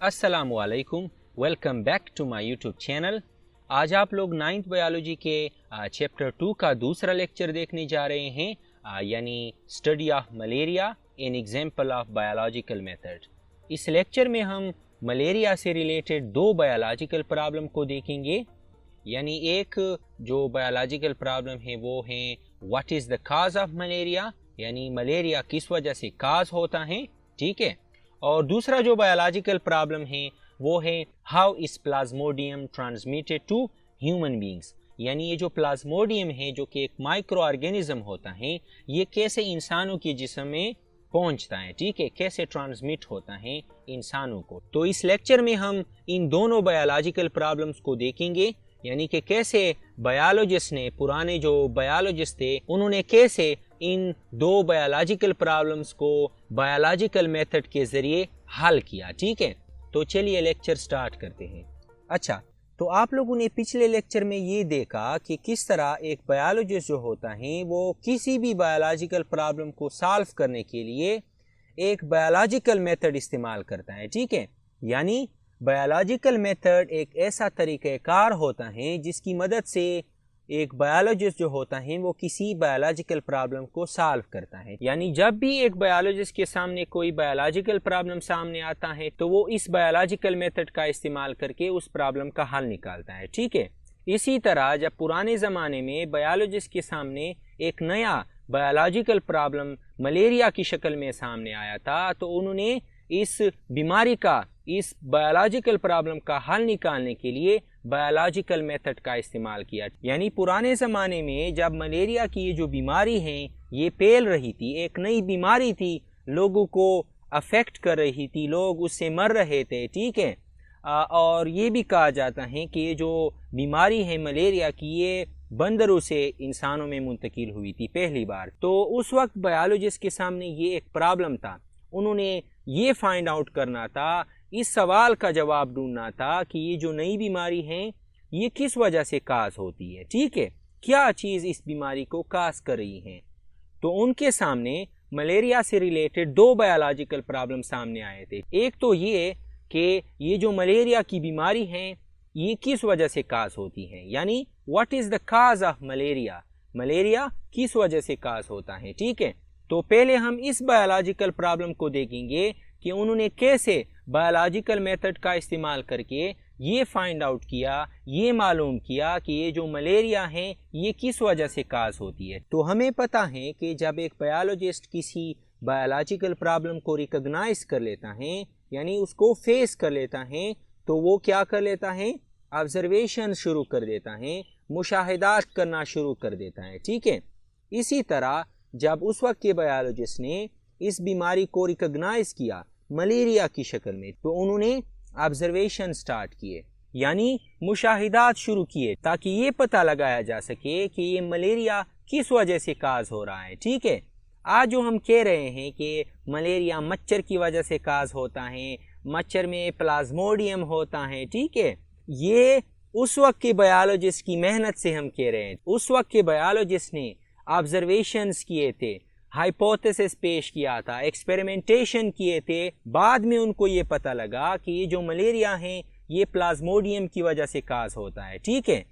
अस्सलामुअलैकुम, welcome back to my YouTube channel. आज आप लोग 9th बायोलॉजी के चैप्टर 2 का दूसरा लेक्चर देखने जा रहे हैं, यानी study of malaria an example of biological method. इस लेक्चर में हम मलेरिया से रिलेटेड दो बायोलॉजिकल प्रॉब्लम को देखेंगे। यानी एक जो बायोलॉजिकल प्रॉब्लम है वो है what is the cause of malaria, यानी मलेरिया किस वजह से काज होता है, ठीक है। और दूसरा जो बायोलॉजिकल प्रॉब्लम है वो है how is plasmodium transmitted to human beings, यानी ये जो प्लाज्मोडियम है जो कि एक माइक्रो ऑर्गेनिज्म होता है, ये कैसे इंसानों के जिस्म में पहुंचता है, ठीक है, कैसे ट्रांसमिट होता है इंसानों को। तो इस लेक्चर में हम इन दोनों बायोलॉजिकल प्रॉब्लम्स को देखेंगे, यानी कि कैसे बायोलॉजिस्ट ने, पुराने जो बायोलॉजिस्ट थे, उन्होंने कैसे इन दो बायोलॉजिकल प्रॉब्लम्स को बायोलॉजिकल मेथड के ज़रिए हल किया, ठीक है। तो चलिए लेक्चर स्टार्ट करते हैं। अच्छा, तो आप लोगों ने पिछले लेक्चर में ये देखा कि किस तरह एक बायोलॉजिस्ट जो होता है वो किसी भी बायोलॉजिकल प्रॉब्लम को सॉल्व करने के लिए एक बायोलॉजिकल मेथड इस्तेमाल करता है, ठीक है। यानी बायोलॉजिकल मेथड एक ऐसा तरीक़ाकार होता है जिसकी मदद से एक बायोलॉजिस्ट जो होता है वो किसी बायोलॉजिकल प्रॉब्लम को सॉल्व करता है। यानी जब भी एक बायोलॉजिस्ट के सामने कोई बायोलॉजिकल प्रॉब्लम सामने आता है तो वो इस बायोलॉजिकल मेथड का इस्तेमाल करके उस प्रॉब्लम का हल निकालता है, ठीक है। इसी तरह जब पुराने ज़माने में बायोलॉजिस्ट के सामने एक नया बायोलॉजिकल प्रॉब्लम मलेरिया की शक्ल में सामने आया था तो उन्होंने इस बीमारी का, इस बायोलॉजिकल प्रॉब्लम का हल निकालने के लिए बायोलॉजिकल मेथड का इस्तेमाल किया। यानी पुराने ज़माने में जब मलेरिया की ये जो बीमारी है ये फैल रही थी, एक नई बीमारी थी, लोगों को अफेक्ट कर रही थी, लोग उससे मर रहे थे, ठीक है। और ये भी कहा जाता है कि ये जो बीमारी है मलेरिया की ये बंदरों से इंसानों में मुंतकिल हुई थी पहली बार। तो उस वक्त बायोलॉजिस्ट के सामने ये एक प्रॉब्लम था, उन्होंने ये फाइंड आउट करना था, इस सवाल का जवाब ढूंढना था कि ये जो नई बीमारी है ये किस वजह से काज होती है, ठीक है, क्या चीज़ इस बीमारी को काज कर रही है। तो उनके सामने मलेरिया से रिलेटेड दो बायोलॉजिकल प्रॉब्लम सामने आए थे। एक तो ये कि ये जो मलेरिया की बीमारी है ये किस वजह से काज होती है, यानी what is the cause of malaria, malaria किस वजह से काज होता है, ठीक है। तो पहले हम इस बायोलॉजिकल प्रॉब्लम को देखेंगे कि उन्होंने कैसे बायोलॉजिकल मेथड का इस्तेमाल करके ये फाइंड आउट किया, ये मालूम किया कि ये जो मलेरिया है ये किस वजह से काज होती है। तो हमें पता है कि जब एक बायोलॉजिस्ट किसी बायोलॉजिकल प्रॉब्लम को रिकॉग्नाइज कर लेता है, यानी उसको फेस कर लेता है, तो वो क्या कर लेता है, ऑब्जर्वेशन शुरू कर देता है, मुशाहिदात करना शुरू कर देता है, ठीक है। इसी तरह जब उस वक्त के बायोलॉजिस्ट ने इस बीमारी को रिकॉग्नाइज किया मलेरिया की शक्ल में, तो उन्होंने ऑब्जर्वेशन स्टार्ट किए, यानी मुशाहिदात शुरू किए, ताकि ये पता लगाया जा सके कि ये मलेरिया किस वजह से काज हो रहा है, ठीक है। आज जो हम कह रहे हैं कि मलेरिया मच्छर की वजह से काज होता है, मच्छर में प्लाज्मोडियम होता है, ठीक है, ये उस वक्त के बायोलॉजिस्ट की मेहनत से हम कह रहे हैं। उस वक्त के बायोलॉजिस्ट ने ऑब्जर्वेशंस किए थे, हाइपोथेसिस पेश किया था, एक्सपेरिमेंटेशन किए थे, बाद में उनको ये पता लगा कि ये जो मलेरिया है ये प्लाज्मोडियम की वजह से काज होता है, ठीक है।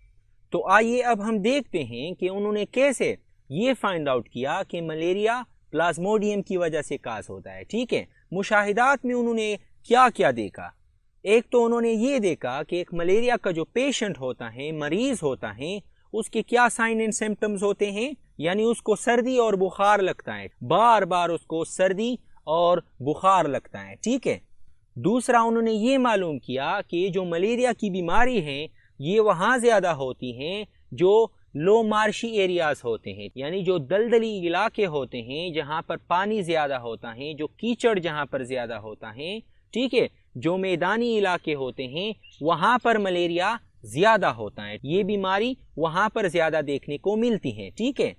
तो आइए अब हम देखते हैं कि उन्होंने कैसे ये फाइंड आउट किया कि मलेरिया प्लाज्मोडियम की वजह से काज होता है, ठीक है। मुशाहिदात में उन्होंने क्या क्या देखा। एक तो उन्होंने ये देखा कि एक मलेरिया का जो पेशेंट होता है, मरीज होता है, उसके क्या साइन एंड सिम्टम्स होते हैं, यानी उसको सर्दी और बुखार लगता है, बार बार उसको सर्दी और बुखार लगता है, ठीक है। दूसरा उन्होंने ये मालूम किया कि जो मलेरिया की बीमारी है ये वहाँ ज़्यादा होती हैं जो लो मार्शी एरियाज होते हैं, यानी जो दलदली इलाके होते हैं जहाँ पर पानी ज़्यादा होता है, जो कीचड़ जहाँ पर ज़्यादा होता है, ठीक है, जो मैदानी इलाके होते हैं वहाँ पर मलेरिया ज़्यादा होता है, ये बीमारी वहाँ पर ज़्यादा देखने को मिलती है, ठीक है।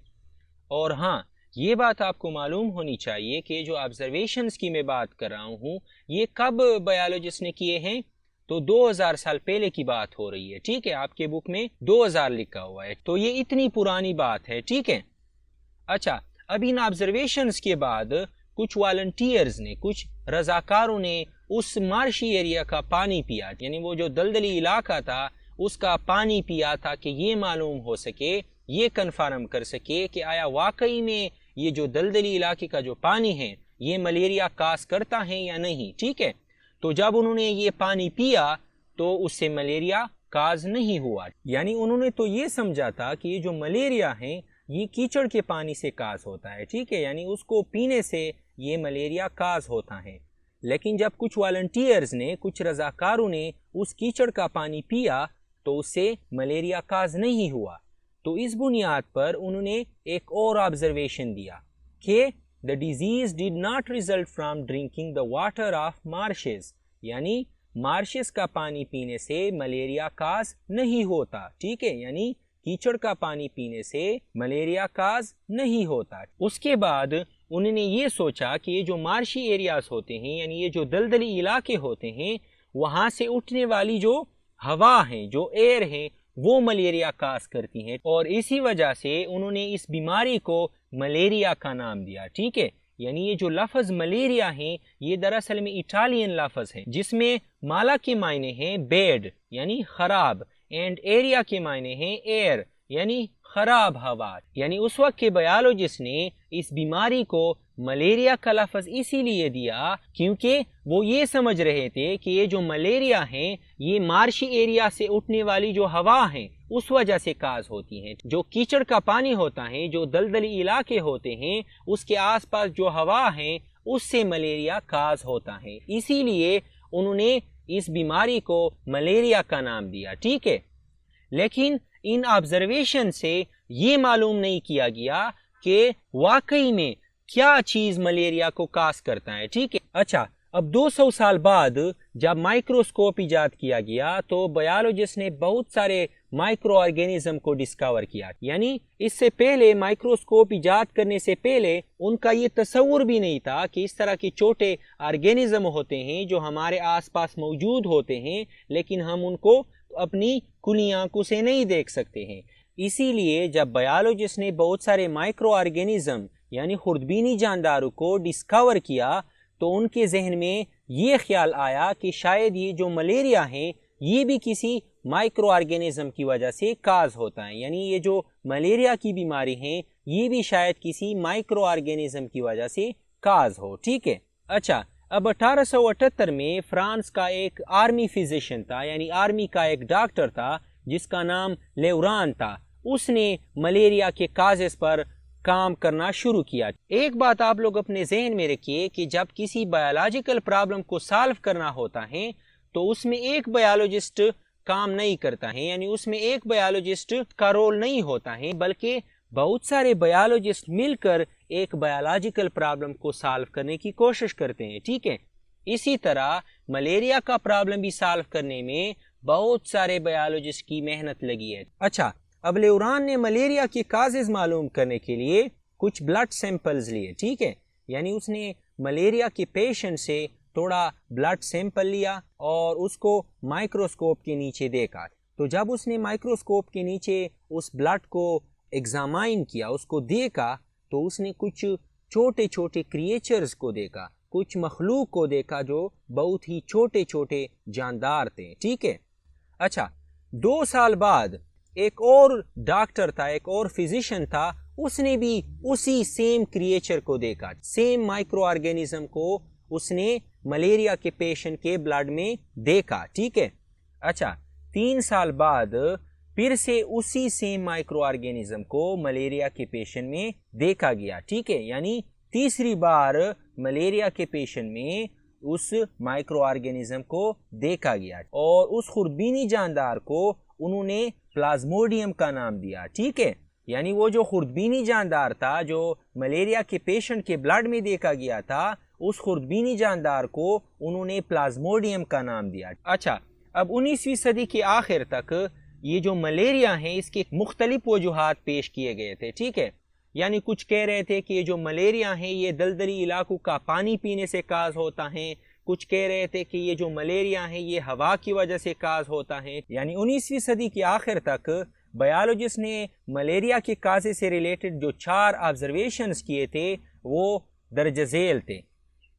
और हाँ, ये बात आपको मालूम होनी चाहिए कि जो ऑब्जर्वेशंस की मैं बात कर रहा हूँ ये कब बायोलॉजिस्ट ने किए हैं, तो 2000 साल पहले की बात हो रही है, ठीक है। आपके बुक में 2000 लिखा हुआ है, तो ये इतनी पुरानी बात है, ठीक है। अच्छा, अब इन ऑब्जर्वेशंस के बाद कुछ वॉलंटियर्स ने, कुछ रजाकारों ने उस मार्शी एरिया का पानी पिया, यानी वो जो दलदली इलाका था उसका पानी पिया था कि ये मालूम हो सके, ये कन्फर्म कर सके कि आया वाकई में ये जो दलदली इलाके का जो पानी है ये मलेरिया काज करता है या नहीं। ठीक है, तो जब उन्होंने ये पानी पिया तो उससे मलेरिया काज नहीं हुआ, यानी उन्होंने तो ये समझा था कि ये जो मलेरिया है ये कीचड़ के पानी से काज होता है। ठीक है, यानी उसको पीने से ये मलेरिया काज होता है। लेकिन जब कुछ वॉलंटियर्स ने, कुछ रजाकारों ने उस कीचड़ का पानी पिया तो उससे मलेरिया काज नहीं हुआ। तो इस बुनियाद पर उन्होंने एक और ऑब्जर्वेशन दिया कि the disease did not result from drinking the water of marches, यानी मार्शेस का पानी पीने से मलेरिया काज नहीं होता। ठीक है, यानी कीचड़ का पानी पीने से मलेरिया काज नहीं होता। उसके बाद उन्होंने ये सोचा कि ये जो मार्शी एरियाज होते हैं, यानी ये जो दलदली इलाके होते हैं, वहाँ से उठने वाली जो हवा है, जो एयर है, वो मलेरिया काज करती है, और इसी वजह से उन्होंने इस बीमारी को मलेरिया का नाम दिया। ठीक है, यानी ये जो लफ्ज मलेरिया है ये दरअसल में इटालियन लफ्ज है, जिसमें माला के मायने हैं बेड यानी खराब, एंड एरिया के मायने हैं एयर यानी खराब हवा। यानी उस वक्त के बायोलॉजिस्ट ने इस बीमारी को मलेरिया का लफ्ज इसीलिए दिया क्योंकि वो ये समझ रहे थे कि ये जो मलेरिया है ये मार्शी एरिया से उठने वाली जो हवा है उस वजह से काज होती हैं। जो कीचड़ का पानी होता है, जो दलदली इलाके होते हैं, उसके आसपास जो हवा है उससे मलेरिया काज होता है, इसीलिए उन्होंने इस बीमारी को मलेरिया का नाम दिया। ठीक है, लेकिन इन ऑब्जर्वेशन से ये मालूम नहीं किया गया कि वाकई में क्या चीज मलेरिया को काज करता है। ठीक है, अच्छा, अब 200 साल बाद जब माइक्रोस्कोप इजाद किया गया तो बायोलॉजिस्ट ने बहुत सारे माइक्रो ऑर्गेनिज्म को डिस्कवर किया। यानी इससे पहले, माइक्रोस्कोप इजाद करने से पहले उनका ये तस्वुर भी नहीं था कि इस तरह के छोटे ऑर्गेनिज्म होते हैं जो हमारे आसपास मौजूद होते हैं, लेकिन हम उनको अपनी खुली आंखों से नहीं देख सकते हैं। इसीलिए जब बायोलॉजिस्ट ने बहुत सारे माइक्रो ऑर्गेनिज्म यानी खुर्दबीनी जानदारों को डिस्कवर किया तो उनके जहन में ये ख्याल आया कि शायद ये जो मलेरिया है ये भी किसी माइक्रो ऑर्गेनिज्म की वजह से काज होता है, यानी ये जो मलेरिया की बीमारी है ये भी शायद किसी माइक्रो ऑर्गेनिज्म की वजह से काज हो। ठीक है, अच्छा, अब 1878 में फ्रांस का एक आर्मी फिजिशियन था, यानी आर्मी का एक डॉक्टर था जिसका नाम लेवरान था। उसने मलेरिया के काजेस पर काम करना शुरू किया। एक बात आप लोग अपने जहन में रखिए कि जब किसी बायोलॉजिकल प्रॉब्लम को सॉल्व करना होता है तो उसमें एक बायोलॉजिस्ट काम नहीं करता है, यानी उसमें एक बायोलॉजिस्ट का रोल नहीं होता है, बल्कि बहुत सारे बायोलॉजिस्ट मिलकर एक बायोलॉजिकल प्रॉब्लम को सॉल्व करने की कोशिश करते हैं। ठीक है, इसी तरह मलेरिया का प्रॉब्लम भी सॉल्व करने में बहुत सारे बायोलॉजिस्ट की मेहनत लगी है। अच्छा, अब लेवरान ने मलेरिया के काजेज मालूम करने के लिए कुछ ब्लड सैंपल्स लिए। ठीक है, यानी उसने मलेरिया के पेशेंट से थोड़ा ब्लड सैंपल लिया और उसको माइक्रोस्कोप के नीचे देखा। तो जब उसने माइक्रोस्कोप के नीचे उस ब्लड को एग्जामाइन किया, उसको देखा, तो उसने कुछ छोटे छोटे क्रिएचर्स को देखा, कुछ मखलूक को देखा जो बहुत ही छोटे छोटे जानदार थे। ठीक है, अच्छा, 2 साल बाद एक और डॉक्टर था, एक और फिजिशियन था, उसने भी उसी सेम क्रिएचर को देखा, सेम माइक्रो ऑर्गेनिज्म को उसने मलेरिया के पेशेंट के ब्लड में देखा। ठीक है, अच्छा, 3 साल बाद फिर से उसी सेम माइक्रो ऑर्गेनिज्म को मलेरिया के पेशेंट में देखा गया। ठीक है, यानी तीसरी बार मलेरिया के पेशेंट में उस माइक्रो ऑर्गेनिज्म को देखा गया और उस खुर्दबीनी जानदार को उन्होंने प्लाज्मोडियम का नाम दिया। ठीक है, यानी वो जो खुर्दबीनी जानदार था जो मलेरिया के पेशेंट के ब्लड में देखा गया था, उस खुर्दबीनी जानदार को उन्होंने प्लाज्मोडियम का नाम दिया। अच्छा, अब 19वीं सदी के आखिर तक ये जो मलेरिया है इसके मुख्तलिफ वजूहात पेश किए गए थे। ठीक है, यानी कुछ कह रहे थे कि ये जो मलेरिया है ये दलदली इलाकों का पानी पीने से काज होता है, कुछ कह रहे थे कि ये जो मलेरिया है ये हवा की वजह से काज होता है। यानी 19वीं सदी के आखिर तक बायोलॉजिस्ट ने मलेरिया के काजे से रिलेटेड जो 4 ऑब्जर्वेशंस किए थे वो दर्ज झेल थे।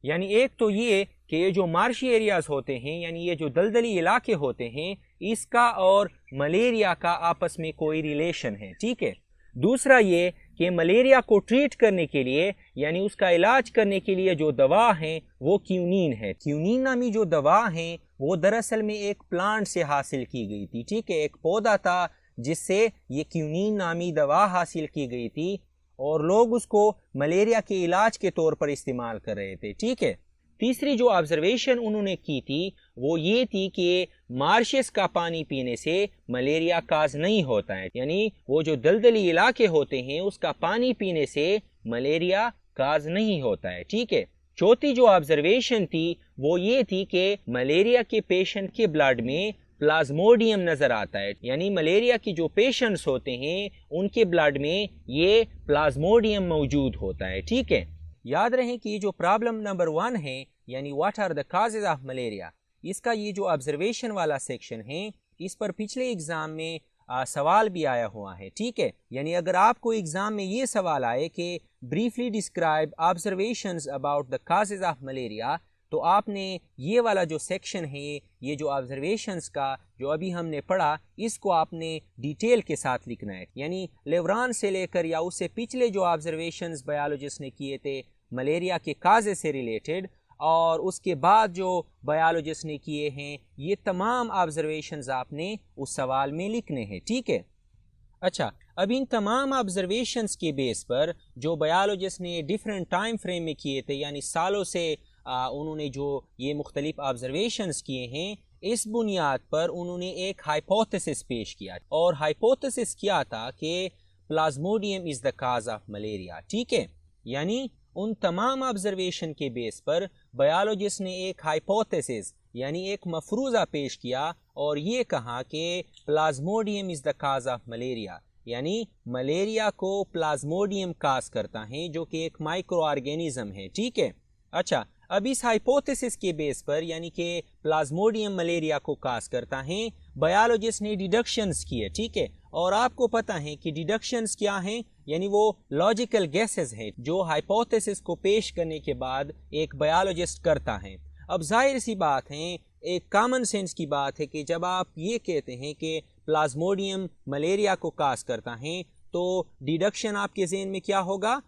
यानी एक तो ये कि ये जो मार्शी एरियाज होते हैं यानी ये जो दलदली इलाके होते हैं इसका और मलेरिया का आपस में कोई रिलेशन है। ठीक है। दूसरा ये कि मलेरिया को ट्रीट करने के लिए यानी उसका इलाज करने के लिए जो दवा है वो क्यूनिन है। क्यूनिन नामी जो दवा है वो दरअसल में एक प्लांट से हासिल की गई थी। ठीक है, एक पौधा था जिससे ये क्यूनिन नामी दवा हासिल की गई थी और लोग उसको मलेरिया के इलाज के तौर पर इस्तेमाल कर रहे थे। ठीक है। तीसरी जो ऑब्जर्वेशन उन्होंने की थी वो ये थी कि मार्शेस का पानी पीने से मलेरिया काज नहीं होता है, यानी वो जो दलदली इलाके होते हैं उसका पानी पीने से मलेरिया काज नहीं होता है। ठीक है। चौथी जो ऑब्जर्वेशन थी वो ये थी कि मलेरिया के पेशेंट के ब्लड में प्लाज्मोडियम नजर आता है, यानी मलेरिया के जो पेशेंट्स होते हैं उनके ब्लड में ये प्लाज्मोडियम मौजूद होता है। ठीक है। याद रहे कि ये जो प्रॉब्लम नंबर 1 है यानी what are the causes of malaria, इसका ये जो ऑब्जर्वेशन वाला सेक्शन है इस पर पिछले एग्जाम में सवाल भी आया हुआ है। ठीक है, यानी अगर आपको एग्जाम में ये सवाल आए कि briefly describe observations about the causes of malaria, तो आपने ये वाला जो सेक्शन है ये जो ऑब्जर्वेशंस का जो अभी हमने पढ़ा इसको आपने डिटेल के साथ लिखना है, यानी लेवरान से लेकर या उससे पिछले जो ऑब्जर्वेशंस बायोलॉजिस्ट ने किए थे मलेरिया के काजे से रिलेटेड और उसके बाद जो बायोलॉजिस्ट ने किए हैं ये तमाम ऑब्जर्वेशंस आपने उस सवाल में लिखने हैं। ठीक है। अच्छा, अब इन तमाम ऑब्जर्वेशंस के बेस पर जो बायोलॉजिस्ट ने डिफरेंट टाइम फ्रेम में किए थे यानी सालों से उन्होंने जो ये मुख्तलिफ ऑब्जर्वेशंस किए हैं इस बुनियाद पर उन्होंने एक हाइपोथेसिस पेश किया और हाइपोथेसिस क्या था कि Plasmodium is the cause of malaria. ठीक है, यानी उन तमाम ऑब्जर्वेशन के बेस पर बायोलॉजिस्ट ने एक हाइपोथेसिस यानी एक मफरूज़ा पेश किया और ये कहा कि Plasmodium is the cause of malaria, यानी मलेरिया को प्लाज्मोडियम काज करता है जो कि एक माइक्रो ऑर्गेनिज्म है। ठीक है। अच्छा, अब इस हाइपोथेसिस के बेस पर यानी कि प्लाज्मोडियम मलेरिया को काज करता है बायोलॉजिस्ट ने डिडक्शंस किए। ठीक है, और आपको पता है कि डिडक्शंस क्या हैं, यानी वो लॉजिकल गेसेस हैं जो हाइपोथेसिस को पेश करने के बाद एक बायोलॉजिस्ट करता है। अब जाहिर सी बात है, एक कॉमन सेंस की बात है कि जब आप ये कहते हैं कि प्लाज्मोडियम मलेरिया को काज करता है तो डिडक्शन आपके ज़हन में क्या होगा?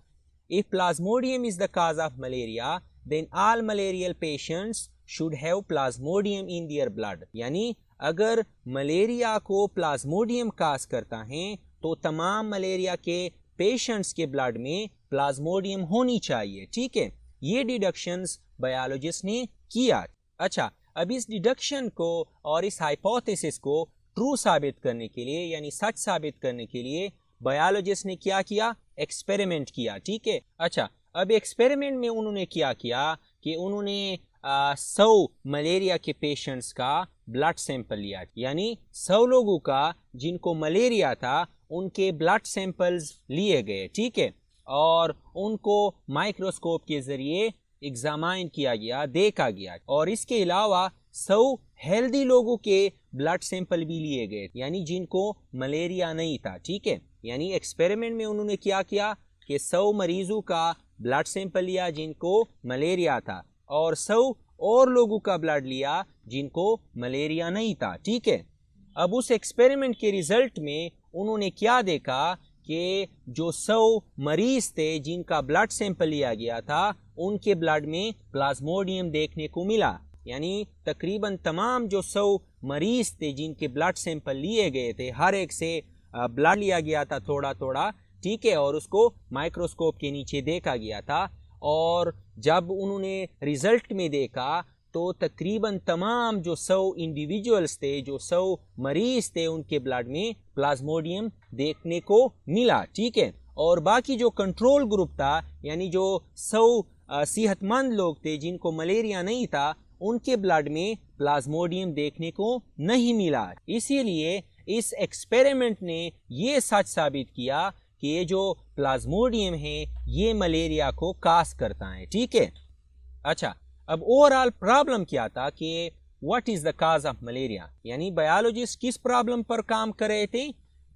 If plasmodium is the cause of malaria then all malarial patients should have plasmodium in their blood, यानी अगर मलेरिया को प्लाज्मोडियम काज करता है तो तमाम मलेरिया के पेशेंट्स के ब्लड में प्लाज्मोडियम होनी चाहिए। ठीक है, ये डिडक्शंस बायोलॉजिस्ट ने किया। अच्छा, अब इस डिडक्शन को और इस हाइपोथेसिस को ट्रू साबित करने के लिए यानी सच साबित करने के लिए बायोलॉजिस्ट ने क्या किया? एक्सपेरिमेंट किया। ठीक है। अच्छा, अब एक्सपेरिमेंट में उन्होंने क्या किया कि उन्होंने 100 मलेरिया के पेशेंट्स का ब्लड सैंपल लिया, यानी 100 लोगों का जिनको मलेरिया था उनके ब्लड सैंपल्स लिए गए। ठीक है, और उनको माइक्रोस्कोप के ज़रिए एग्जामाइन किया गया, देखा गया, और इसके अलावा 100 हेल्दी लोगों के ब्लड सैंपल भी लिए गए यानी जिनको मलेरिया नहीं था। ठीक है, यानी एक्सपेरिमेंट में उन्होंने क्या किया कि 100 मरीजों का ब्लड सैंपल लिया जिनको मलेरिया था और 100 और लोगों का ब्लड लिया जिनको मलेरिया नहीं था। ठीक है, अब उस एक्सपेरिमेंट के रिजल्ट में उन्होंने क्या देखा कि जो 100 मरीज थे जिनका ब्लड सैंपल लिया गया था उनके ब्लड में प्लाज्मोडियम देखने को मिला, यानी तकरीबन तमाम जो 100 मरीज थे जिनके ब्लड सैंपल लिए गए थे हर एक से ब्लड लिया गया था थोड़ा थोड़ा। ठीक है, और उसको माइक्रोस्कोप के नीचे देखा गया था और जब उन्होंने रिजल्ट में देखा तो तकरीबन तमाम जो 100 इंडिविजुअल्स थे, जो 100 मरीज थे, उनके ब्लड में प्लाज्मोडियम देखने को मिला। ठीक है, और बाकी जो कंट्रोल ग्रुप था यानी जो 100 सेहतमंद लोग थे जिनको मलेरिया नहीं था उनके ब्लड में प्लाज्मोडियम देखने को नहीं मिला। इसीलिए इस एक्सपेरिमेंट ने ये सच साबित किया कि ये जो प्लाज्मोडियम है ये मलेरिया को काज करता है। ठीक है। अच्छा, अब ओवरऑल प्रॉब्लम क्या था कि what is the cause of malaria, यानी बायोलॉजिस्ट किस प्रॉब्लम पर काम कर रहे थे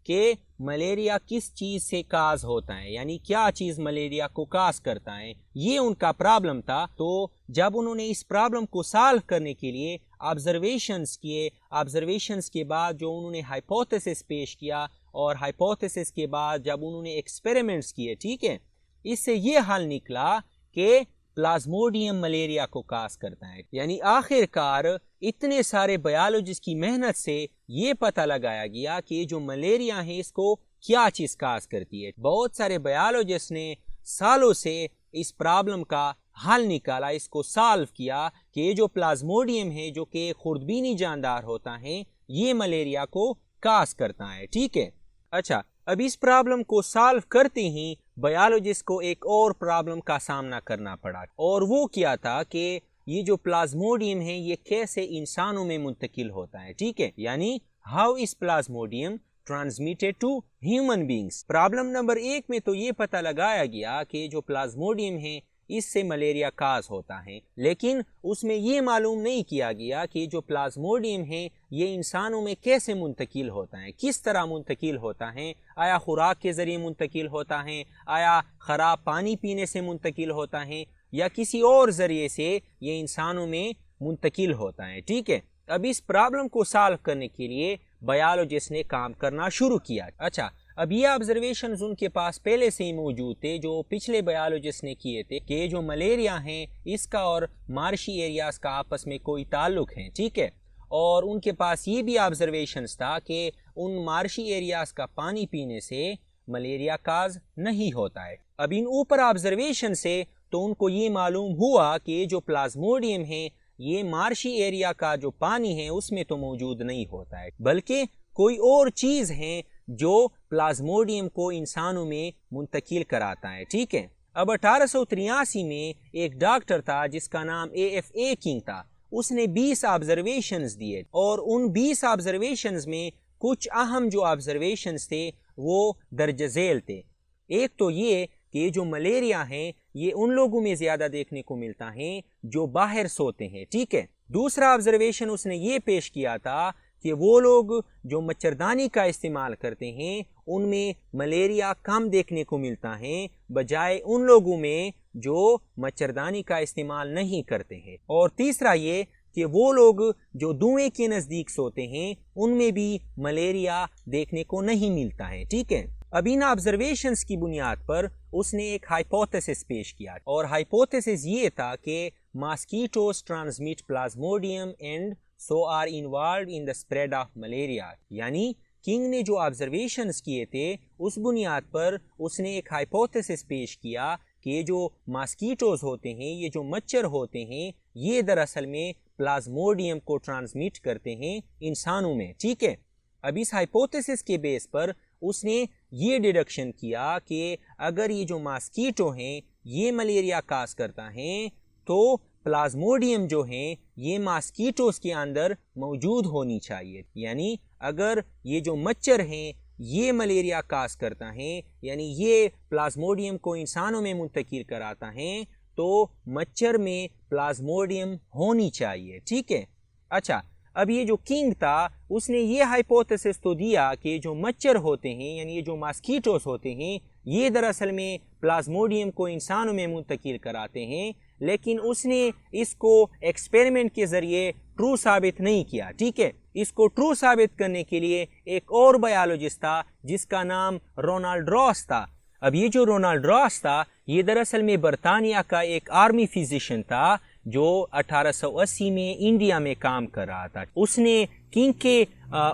कि मलेरिया किस चीज़ से काज होता है, यानी क्या चीज़ मलेरिया को काज करता है, ये उनका प्रॉब्लम था। तो जब उन्होंने इस प्रॉब्लम को सॉल्व करने के लिए ऑब्जर्वेशंस किए, ऑब्जर्वेशंस के बाद जो उन्होंने हाइपोथेसिस पेश किया, और हाइपोथेसिस के बाद जब उन्होंने एक्सपेरिमेंट्स किए, ठीक है, इससे ये हल निकला कि प्लाज्मोडियम मलेरिया को काज करता है। यानी आखिरकार इतने सारे बायोलॉजिस्ट की मेहनत से ये पता लगाया गया कि जो मलेरिया है इसको क्या चीज काज करती है। बहुत सारे बायोलॉजिस्ट ने सालों से इस प्रॉब्लम का हल निकाला, इसको सॉल्व किया कि ये जो प्लाज्मोडियम है जो कि खुर्दबीनी जानदार होता है, ये मलेरिया को काज करता है, ठीक है। अच्छा, अब इस प्रॉब्लम को सॉल्व करते ही बायोलॉजिस्ट को एक और प्रॉब्लम का सामना करना पड़ा, और वो क्या था कि ये जो प्लाज्मोडियम है ये कैसे इंसानों में मुंतकिल होता है, ठीक है, यानी how is plasmodium transmitted to human beings. Problem number 1 में तो ये पता लगाया गया कि जो प्लाज्मोडियम है इससे मलेरिया काज होता है, लेकिन उसमें ये मालूम नहीं किया गया कि जो प्लाज्मोडियम है ये इंसानों में कैसे मुंतकिल होता है, किस तरह मुंतकिल होता है। आया खुराक के ज़रिए मुंतकिल होता है, आया ख़राब पानी पीने से मुंतकिल होता है, या किसी और ज़रिए से ये इंसानों में मुंतकिल होता है, ठीक है। अब इस प्रॉब्लम को सॉल्व करने के लिए बायोलॉजिस्ट ने काम करना शुरू किया। अच्छा, अब ये ऑब्जर्वेशंस उनके पास पहले से ही मौजूद थे जो पिछले बायोलॉजिस्ट ने किए थे कि जो मलेरिया है इसका और मार्शी एरियाज का आपस में कोई ताल्लुक है, ठीक है। और उनके पास ये भी ऑब्जर्वेशंस था कि उन मार्शी एरियाज का पानी पीने से मलेरिया काज नहीं होता है। अब इन ऊपर ऑब्जर्वेशन से तो उनको ये मालूम हुआ कि जो प्लाज्मोडियम है ये मार्शी एरिया का जो पानी है उसमें तो मौजूद नहीं होता है, बल्कि कोई और चीज़ है जो प्लाज्मोडियम को इंसानों में मुंतकिल कराता है, ठीक है। अब 1883 में एक डॉक्टर था जिसका नाम AFA किंग था, उसने 20 ऑब्जर्वेशंस दिए, और उन 20 ऑब्जर्वेशंस में कुछ अहम जो ऑब्जर्वेशंस थे वो दर्ज झेल थे। एक तो ये कि जो मलेरिया है ये उन लोगों में ज़्यादा देखने को मिलता है जो बाहर सोते हैं, ठीक है। दूसरा ऑब्जर्वेशन उसने ये पेश किया था कि वो लोग जो मच्छरदानी का इस्तेमाल करते हैं उनमें मलेरिया कम देखने को मिलता है बजाय उन लोगों में जो मच्छरदानी का इस्तेमाल नहीं करते हैं। और तीसरा ये कि वो लोग जो धुएं के नज़दीक सोते हैं उनमें भी मलेरिया देखने को नहीं मिलता है, ठीक है। अब इन ऑब्जर्वेशंस की बुनियाद पर उसने एक हाइपोथेसिस पेश किया, और हाइपोथेसिस ये था कि mosquitoes transmit plasmodium and so are involve in the spread of malaria. यानी किंग ने जो ऑब्जर्वेशंस किए थे उस बुनियाद पर उसने एक हाइपोथेसिस पेश किया कि ये जो मॉस्किटोज होते हैं, ये जो मच्छर होते हैं, ये दरअसल में प्लाज्मोडियम को ट्रांसमिट करते हैं इंसानों में, ठीक है। अब इस हाइपोथेसिस के बेस पर उसने ये डिडक्शन किया कि अगर ये जो मॉस्किटो हैं ये मलेरिया काज करता है तो प्लाज्मोडियम जो हैं ये मॉस्किटोज के अंदर मौजूद होनी चाहिए। यानी अगर ये जो मच्छर हैं ये मलेरिया काज करता है, यानी ये प्लाज्मोडियम को इंसानों में मुंतकिल कराता है, तो मच्छर में प्लाज्मोडियम होनी चाहिए, ठीक है। अच्छा, अब ये जो किंग था उसने ये हाइपोथेसिस तो दिया कि जो मच्छर होते हैं यानी ये जो मॉस्किटोस होते हैं ये दरअसल में प्लाज्मोडियम को इंसानों में मुंतकिल कराते हैं, लेकिन उसने इसको एक्सपेरिमेंट के ज़रिए ट्रू साबित नहीं किया, ठीक है। इसको ट्रू साबित करने के लिए एक और बायोलॉजिस्ट था जिसका नाम रोनाल्ड रॉस था। अब ये जो रोनाल्ड रॉस था ये दरअसल में बरतानिया का एक आर्मी फिजिशियन था जो 1880 में इंडिया में काम कर रहा था। उसने किंग के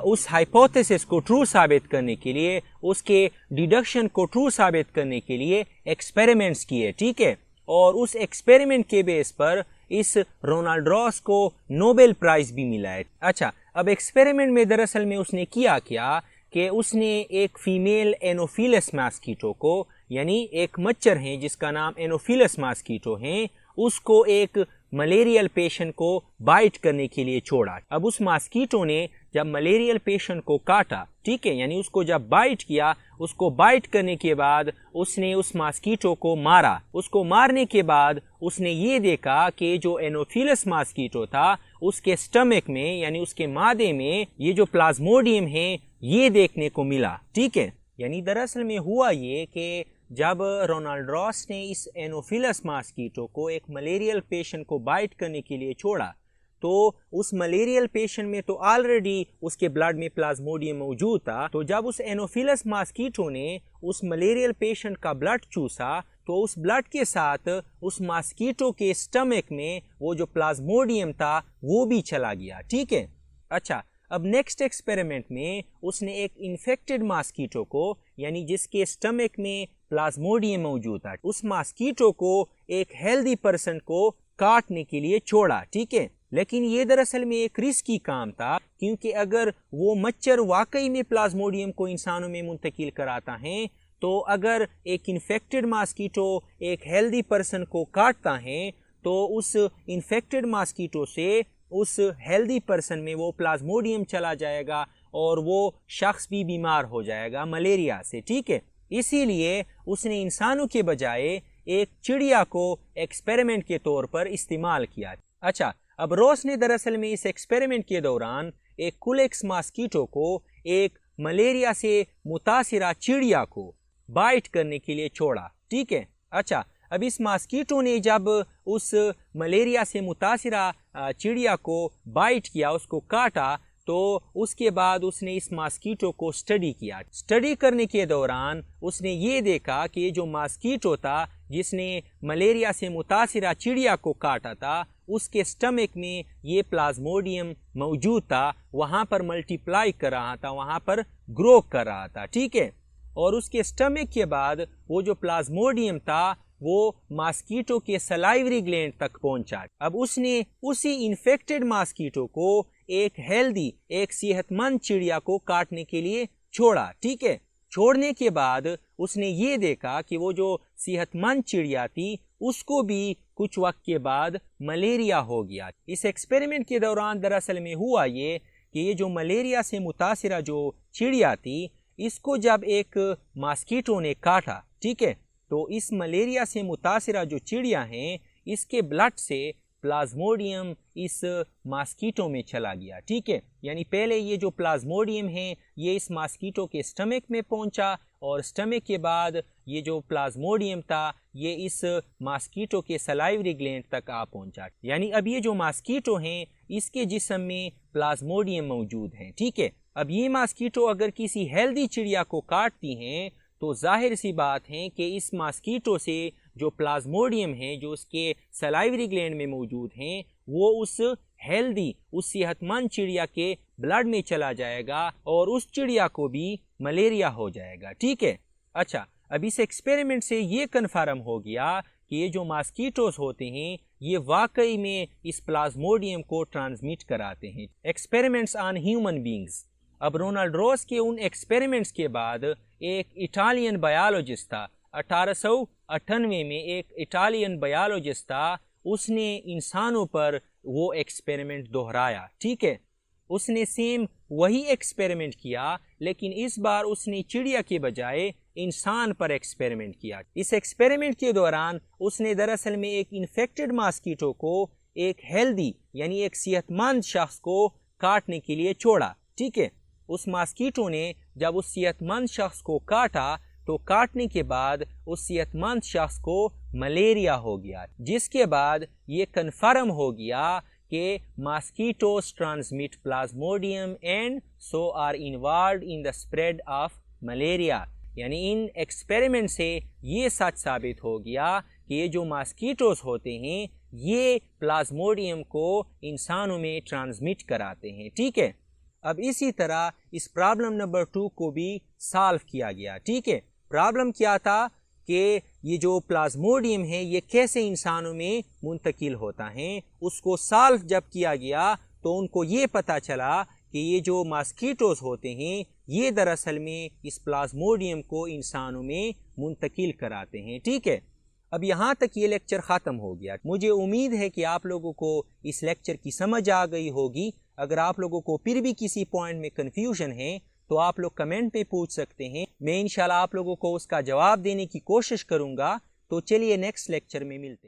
उस हाइपोथेसिस को ट्रू साबित करने के लिए, उसके डिडक्शन को ट्रू साबित करने के लिए एक्सपेरिमेंट्स किए, ठीक है। और उस एक्सपेरिमेंट के बेस पर इस रोनाल्ड रॉस को नोबेल प्राइज भी मिला है। अच्छा, अब एक्सपेरिमेंट में दरअसल में उसने किया क्या कि उसने एक फीमेल एनोफिलस मॉस्किटो को, यानी एक मच्छर है जिसका नाम एनोफिलस मॉस्किटो है, उसको एक मलेरियल पेशेंट को बाइट करने के लिए छोड़ा। अब उस मॉस्किटो ने जब मलेरियल पेशेंट को काटा, ठीक है, यानी उसको जब बाइट किया, उसको बाइट करने के बाद उसने उस मॉस्किटो को मारा। उसको मारने के बाद उसने ये देखा कि जो एनोफिलस मॉस्किटो था उसके स्टमक में यानी उसके मादे में ये जो प्लाज्मोडियम है ये देखने को मिला। ठीक है, यानी दरअसल में हुआ ये कि जब रोनाल्ड रॉस ने इस एनोफिलस मॉस्किटो को एक मलेरियल पेशेंट को बाइट करने के लिए छोड़ा तो उस मलेरियल पेशेंट में तो ऑलरेडी उसके ब्लड में प्लाज्मोडियम मौजूद था। तो जब उस एनोफिलस मॉस्किटो ने उस मलेरियल पेशेंट का ब्लड चूसा तो उस ब्लड के साथ उस मॉस्किटो के स्टमक में वो जो प्लाज्मोडियम था वो भी चला गया। ठीक है, अच्छा, अब नेक्स्ट एक्सपेरिमेंट में उसने एक इन्फेक्टेड मॉस्किटो को यानी जिसके स्टमक में प्लाज्मोडियम मौजूद था उस मॉस्किटो को एक हेल्दी पर्सन को काटने के लिए छोड़ा। ठीक है, लेकिन ये दरअसल में एक रिस्की काम था क्योंकि अगर वो मच्छर वाकई में प्लाज्मोडियम को इंसानों में मुंतकिल कराता है तो अगर एक इन्फेक्टेड मॉस्किटो एक हेल्दी पर्सन को काटता है तो उस इन्फेक्टेड मॉस्किटो से उस हेल्दी पर्सन में वो प्लाज्मोडियम चला जाएगा और वो शख्स भी बीमार हो जाएगा मलेरिया से। ठीक है, इसीलिए उसने इंसानों के बजाय एक चिड़िया को एक्सपेरिमेंट के तौर पर इस्तेमाल किया। अच्छा, अब रॉस ने दरअसल में इस एक्सपेरिमेंट के दौरान एक कुलेक्स मॉस्किटो को एक मलेरिया से मुतासिरा चिड़िया को बाइट करने के लिए छोड़ा। ठीक है, अच्छा, अब इस मॉस्किटो ने जब उस मलेरिया से मुतासिरा चिड़िया को बाइट किया, उसको काटा, तो उसके बाद उसने इस मॉस्किटो को स्टडी किया। स्टडी करने के दौरान उसने ये देखा कि ये जो मॉस्किटो था जिसने मलेरिया से मुतासिरा चिड़िया को काटा था उसके स्टमक में ये प्लाज्मोडियम मौजूद था, वहाँ पर मल्टीप्लाई कर रहा था, वहाँ पर ग्रो कर रहा था। ठीक है, और उसके स्टमक के बाद वो जो प्लाज्मोडियम था वो मॉस्किटो के सलाइवरी ग्लैंड तक पहुंचा। अब उसने उसी इन्फेक्टेड मॉस्किटो को एक हेल्दी एक सेहतमंद चिड़िया को काटने के लिए छोड़ा। ठीक है, छोड़ने के बाद उसने ये देखा कि वो जो सेहतमंद चिड़िया थी उसको भी कुछ वक्त के बाद मलेरिया हो गया। इस एक्सपेरिमेंट के दौरान दरअसल में हुआ ये कि ये जो मलेरिया से मुतासिरा जो चिड़िया थी इसको जब एक मॉस्किटो ने काटा, ठीक है, तो इस मलेरिया से मुतासिरा जो चिड़िया हैं इसके ब्लड से प्लाज्मोडियम इस मॉस्किटो में चला गया। ठीक है, यानी पहले ये जो प्लाज्मोडियम है ये इस मॉस्किटो के स्टमक में पहुंचा और स्टमक के बाद ये जो प्लाज्मोडियम था ये इस मॉस्किटो के सलाइवरी ग्लैंड तक आ पहुंचा। यानी अब ये जो मॉस्किटो हैं इसके जिस्म में प्लाज्मोडियम मौजूद हैं। ठीक है, अब ये मॉस्किटो अगर किसी हेल्दी चिड़िया को काटती हैं तो जाहिर सी बात है कि इस मॉस्किटो से जो प्लाज्मोडियम है जो उसके सलाइवरी ग्लैंड में मौजूद हैं वो उस हेल्दी उस सेहतमंद चिड़िया के ब्लड में चला जाएगा और उस चिड़िया को भी मलेरिया हो जाएगा। ठीक है, अच्छा, अब इस एक्सपेरिमेंट से ये कन्फर्म हो गया कि ये जो मॉस्किटोज होते हैं ये वाकई में इस प्लाज्मोडियम को ट्रांसमिट कराते हैं। Experiments on human beings. अब रोनाल्ड रॉस के उन एक्सपेरिमेंट्स के बाद एक इटालियन बायोलॉजिस्ट था, 1898 में एक इटालियन बायोलॉजिस्ट था, उसने इंसानों पर वो एक्सपेरिमेंट दोहराया। ठीक है, उसने सेम वही एक्सपेरिमेंट किया लेकिन इस बार उसने चिड़िया के बजाय इंसान पर एक्सपेरिमेंट किया। इस एक्सपेरिमेंट के दौरान उसने दरअसल में एक इन्फेक्टेड मॉस्किटो को एक हेल्दी यानी एक सेहतमंद शख्स को काटने के लिए छोड़ा। ठीक है, उस मॉस्किटो ने जब उस सेहतमंद शख्स को काटा तो काटने के बाद उस सेहतमंद शख्स को मलेरिया हो गया, जिसके बाद ये कन्फर्म हो गया कि mosquitoes transmit plasmodium and so are involved in the spread of malaria. यानी इन एक्सपेरिमेंट से ये सच साबित हो गया कि ये जो मॉस्किटोज होते हैं ये प्लाज्मोडियम को इंसानों में ट्रांसमिट कराते हैं। ठीक है, अब इसी तरह इस प्रॉब्लम नंबर 2 को भी सॉल्व किया गया। ठीक है, प्रॉब्लम क्या था कि ये जो प्लाज्मोडियम है ये कैसे इंसानों में मुंतकिल होता है, उसको सॉल्व जब किया गया तो उनको ये पता चला कि ये जो मॉस्किटोज होते हैं ये दरअसल में इस प्लाज्मोडियम को इंसानों में मुंतकिल कराते हैं। ठीक है, अब यहाँ तक ये लेक्चर ख़त्म हो गया। मुझे उम्मीद है कि आप लोगों को इस लेक्चर की समझ आ गई होगी। अगर आप लोगों को फिर भी किसी पॉइंट में कन्फ्यूजन है तो आप लोग कमेंट में पूछ सकते हैं, मैं इंशाल्लाह आप लोगों को उसका जवाब देने की कोशिश करूँगा। तो चलिए नेक्स्ट लेक्चर में मिलते हैं।